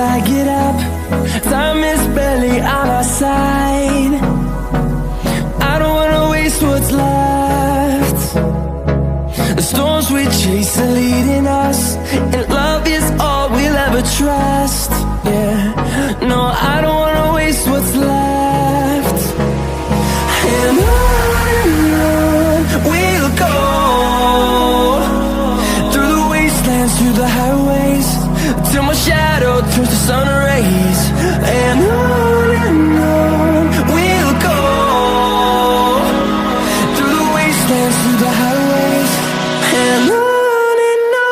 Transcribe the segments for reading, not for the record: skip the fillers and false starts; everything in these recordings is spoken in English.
flag it up. Time is barely on our side. I don't wanna waste what's left. The storms we chase are leading us, and love is all we'll ever trust. Yeah, no, I don't wanna waste what's left. And on we'll go, through the wastelands, through the highways, till my shadow turns to sun rays. And on we'll go, through the wastelands, through the highways, and on we'll go.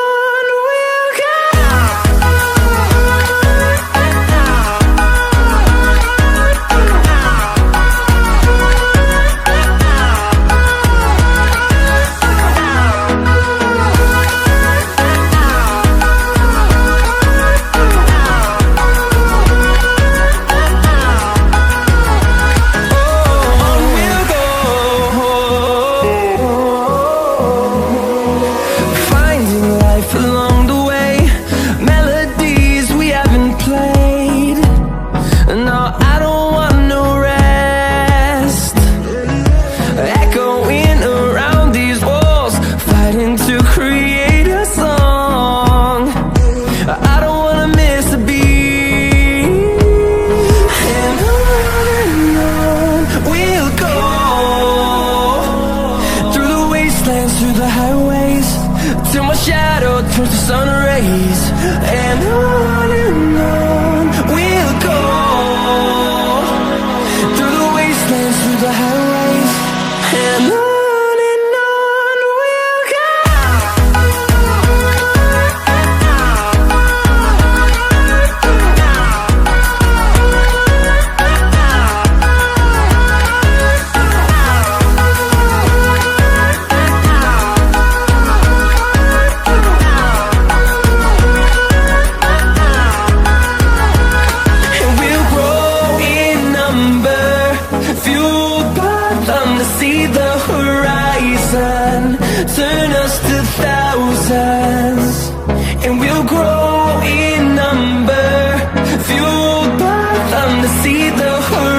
Through the highways, till my shadow turns to sun rays. And on we'll go, through the wastelands, through the highways, and on we'll go. See the horizon, turn us to thousands, and we'll grow in number, fueled by them to see the horizon.